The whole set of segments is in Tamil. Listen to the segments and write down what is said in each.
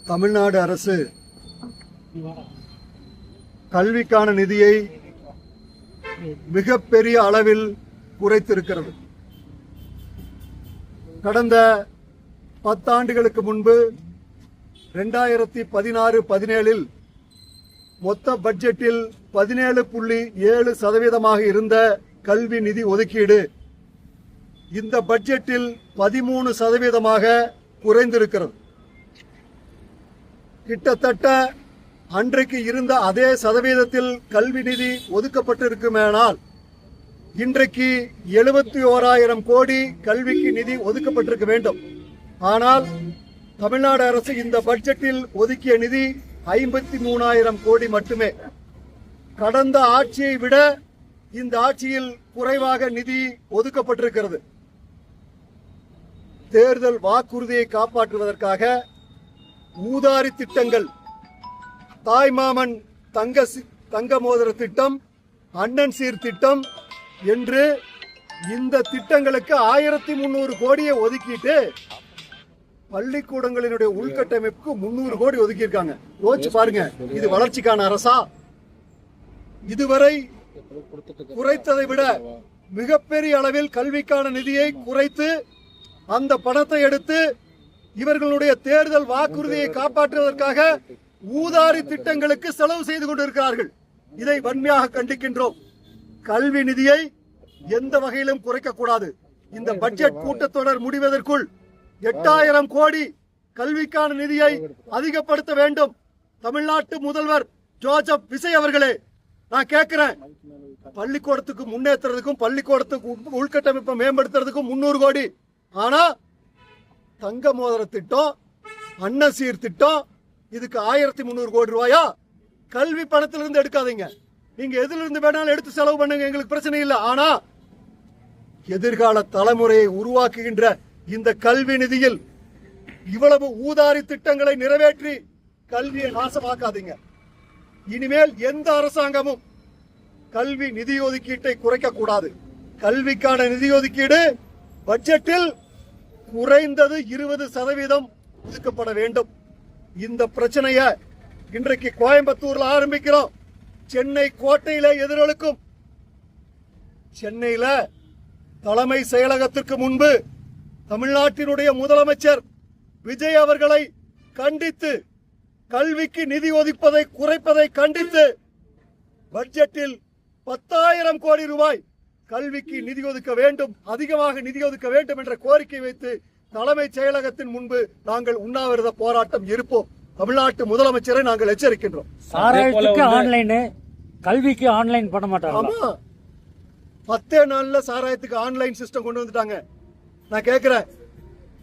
தமிழ்நாடு அரசு கல்விக்கான நிதியை மிகப்பெரிய அளவில் குறைத்திருக்கிறது. கடந்த 10 ஆண்டுகளுக்கு முன்பு 2016-17 மொத்த பட்ஜெட்டில் 17.7% இருந்த கல்வி நிதி ஒதுக்கீடு இந்த பட்ஜெட்டில் 13% குறைந்திருக்கிறது. கிட்டத்தட்ட அன்றைக்கு இருந்த அதே சதவீதத்தில் கல்வி நிதி ஒதுக்கப்பட்டிருக்குமேனால் இன்றைக்கு 71,000 கோடி கல்விக்கு நிதி ஒதுக்கப்பட்டிருக்க வேண்டும். ஆனால் தமிழ்நாடு அரசு இந்த பட்ஜெட்டில் ஒதுக்கிய நிதி 53,000 கோடி மட்டுமே. கடந்த ஆட்சியை விட இந்த ஆட்சியில் குறைவாக நிதி ஒதுக்கப்பட்டிருக்கிறது. தேர்தல் வாக்குறுதியை காப்பாற்றுவதற்காக ஊதாரி திட்டங்கள், தாய்மாமன் தங்க மோதிர திட்டம், அண்ணன் சீர் திட்டம் என்று இந்த திட்டங்களுக்கு 1300 கோடியை ஒதுக்கிட்டு பள்ளிக்கூடங்களினுடைய உள்கட்டமைப்புக்கு 300 கோடி ஒதுக்கியிருக்காங்க. யோசிச்சு பாருங்க, இது வளர்ச்சிக்கான அரசா? இதுவரை குறைத்ததை விட மிகப்பெரிய அளவில் கல்விக்கான நிதியை குறைத்து அந்த பணத்தை எடுத்து இவர்களுடைய தேர்தல் வாக்குறுதியை காப்பாற்றுவதற்காக ஊதாரி திட்டங்களுக்கு செலவு செய்து கொண்டிருக்கிறார்கள். இதை வன்மையாக கண்டிக்கின்றோம். கல்வி நிதியை எந்த வகையிலும் குறைக்கக்கூடாது. இந்த பட்ஜெட் கூட்டத்தொடர் முடிவதற்குள் 8,000 கோடி கல்விக்கான நிதியை அதிகப்படுத்த வேண்டும். தமிழ்நாட்டு முதல்வர் ஜோசப் விஜய் அவர்களே, நான் கேட்கிறேன், பள்ளிக்கூடத்துக்கு முன்னேற்றத்துக்கும் பள்ளிக்கூடத்துக்கு உள்கட்டமைப்பை மேம்படுத்துறதுக்கும் 300 கோடி. ஆனா தங்க மோதிர திட்டம், அண்ணன் சீர் திட்டம், இதுக்கு 1300 கோடி ரூபாயா? கல்வி பணத்திலிருந்து எடுக்காதீங்க, நீங்க எதிலிருந்து வேணாலும் எடுத்து செலவு பண்ணுங்க, எங்களுக்கு பிரச்சனை இல்லை. ஆனா எதிர்கால தலைமுறையை உருவாக்குகின்ற இந்த கல்வி நிதியில் இவ்வளவு ஊதாரி திட்டங்களை நிறைவேற்றி கல்வியை நாசமாக்காதீங்க. இனிமேல் எந்த அரசாங்கமும் கல்வி நிதி ஒதுக்கீட்டை குறைக்க கூடாது. கல்விக்கான நிதி ஒதுக்கீடு பட்ஜெட்டில் குறைந்தது 20% ஒதுக்கப்பட வேண்டும். இந்த பிரச்சனைய இன்றைக்கு கோயம்புத்தூர்ல ஆரம்பிக்கிறோம். சென்னை கோட்டையில எதிரொலிக்கும். சென்னையில தலைமை செயலகத்திற்கு முன்பு தமிழ்நாட்டினுடைய முதலமைச்சர் விஜய் அவர்களை கண்டித்து, கல்விக்கு நிதி ஒதுப்பதை குறைப்பதை கண்டித்து பட்ஜெட்டில் 10,000 கோடி ரூபாய் கல்விக்கு நிதி ஒதுக்க வேண்டும், அதிகமாக நிதி ஒதுக்க வேண்டும் என்ற கோரிக்கை வைத்து தலைமை செயலகத்தின் முன்பு நாங்கள் உண்ணாவிரத போராட்டம் இருப்போம். தமிழ்நாட்டு முதலமைச்சரை நாங்கள் எச்சரிக்கின்றோம். கல்விக்கு ஆன்லைன் பண்ண மாட்டாங்க. ஆமா, 10 நாள்ல சாராயத்துக்கு ஆன்லைன் சிஸ்டம் கொண்டு வந்துட்டாங்க. நான் கேட்கிறேன்,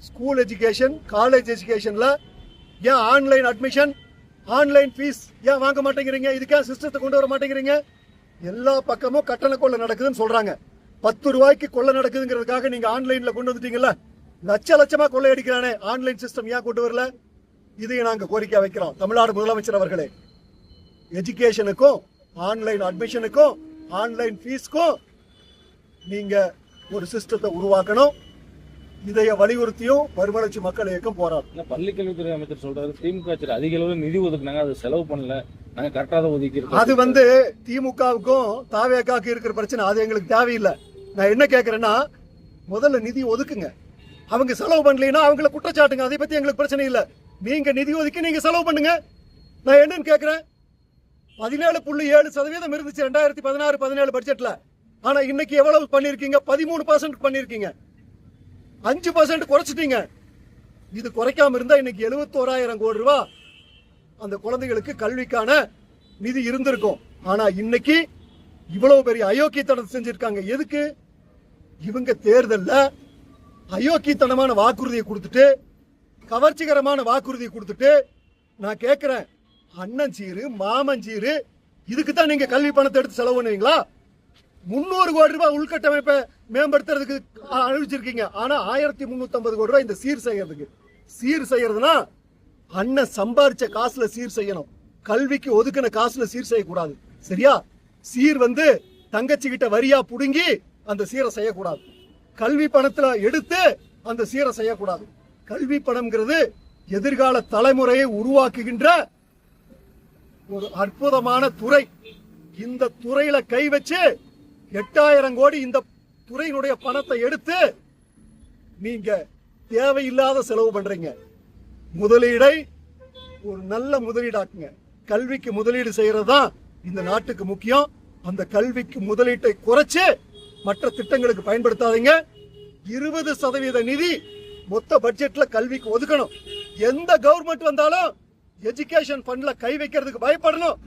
ஸ்கூல் எஜுகேஷன், காலேஜ் எஜுகேஷன்ல ஏன் ஆன்லைன் அட்மிஷன், ஆன்லைன் ஃபீஸ் ஏன் வாங்க மாட்டேங்கிறீங்க? இதுக்கே சிஸ்டத்தை கொண்டு வர மாட்டேங்கிறீங்க? எல்லா பக்கமும் கட்டண கொள்ளை நடக்குதுன்னு சொல்றாங்க. 10 ரூபாய்க்கு கொள்ளை நடக்குதுங்கிறதுக்காக நீங்க ஆன்லைன்ல கொண்டு வந்துட்டீங்கல்ல, லட்சமா கொள்ளை அடிக்கிறானே, ஆன்லைன் சிஸ்டம் ஏன் கொண்டு வரல? இதையும் நாங்க கோரிக்கை வைக்கிறோம். தமிழ்நாடு முதலமைச்சர் அவர்களே, எஜுகேஷனுக்கும் ஆன்லைன் அட்மிஷனுக்கும் ஆன்லைன் ஃபீஸ்க்கும் நீங்க ஒரு சிஸ்டத்தை உருவாக்கணும். இதைய வலியுறுத்தியும் மறுமலர்ச்சி மக்கள் இயக்கம் போராடும். பள்ளிக்கல்வித்துறை அமைச்சர் சொல்றாரு, திமுக அதிக அளவில் நிதி ஒதுக்குனாங்க, அது செலவு பண்ணல, நாங்க கரெக்டா தான் ஒதுக்கி. அது திமுகவுக்கும் தாவேக்காவுக்கும் இருக்கிற பிரச்சனை, அது எங்களுக்கு தேவையில்லை. நான் என்ன கேட்கறேன்னா, முதல்ல நிதி ஒதுக்குங்க. அவங்க செலவு பண்ணலைன்னா அவங்கள குற்றச்சாட்டுங்க, அதை பத்தி எங்களுக்கு பிரச்சனை இல்லை. நீங்க நிதி ஒதுக்கி நீங்க செலவு பண்ணுங்க. நான் என்னன்னு கேட்கிறேன், 17.7% இருந்துச்சு 2016-17 பட்ஜெட்ல. ஆனா இன்னைக்கு எவ்வளவு பண்ணிருக்கீங்க? 13% பண்ணிருக்கீங்க. 5% குறைச்சிட்டீங்க. இது குறைக்காம இருந்தா இன்னைக்கு 71,000 கோடி ரூபாய் அந்த குழந்தைகளுக்கு கல்விக்கான நிதி இருந்திருக்கும். ஆனா இன்னைக்கு இவ்வளவு பெரிய அயோக்கியத்தனம் செஞ்சிருக்காங்க. எதுக்கு? இவங்க தேர்தல்ல அயோக்கியத்தனமான வாக்குறுதியை கொடுத்துட்டு, கவர்ச்சிகரமான வாக்குறுதியை கொடுத்துட்டு, நான் கேட்கிறேன், அண்ணன் சீரு, மாமன் சீரு, இதுக்கு தான் நீங்க கல்வி பணத்தை எடுத்து செலவு பண்ணுவீங்களா? 300 கோடி ரூபாய் உள்கட்டமைப்பை மேம்படுத்துறதுக்கு அறிவிச்சிருக்கீங்க. ஆனா 1350 கோடி ரூபாய் இந்த சீர் செய்யறதுக்கு. சீர் செய்யறதுனா அண்ணன் சம்பாரிச்ச காசுல சீர் செய்யணும். கல்விக்கு ஒதுக்கின காசுல சீர் செய்யக்கூடாது. சரியா? சீர் தங்கச்சி கிட்ட வரியா புடுங்கி அந்த சீரை செய்யக்கூடாது. கல்வி பணத்துல எடுத்து அந்த சீரை செய்யக்கூடாது. கல்வி பணம்ங்கிறது எதிர்கால தலைமுறையை உருவாக்குகின்ற ஒரு அற்புதமான துறை. இந்த துறையில கை வச்சு 8000 கோடி இந்த துறையினுடைய பணத்தை எடுத்து நீங்க தேவையில்லாத செலவு பண்றீங்க. முதலீடை ஒரு நல்ல முதலீடாக்குங்க. கல்விக்கு முதலீடு செய்யறது தான் இந்த நாட்டுக்கு முக்கியம். அந்த கல்விக்கு முதலீட்டை குறைச்சு மற்ற திட்டங்களுக்கு பயன்படுத்தாதீங்க. 20% நிதி மொத்த பட்ஜெட்ல கல்விக்கு ஒதுக்கணும். எந்த கவர்மெண்ட் வந்தாலும் எஜுகேஷன் ஃபண்ட்ல கை வைக்கிறதுக்கு பயப்படணும்.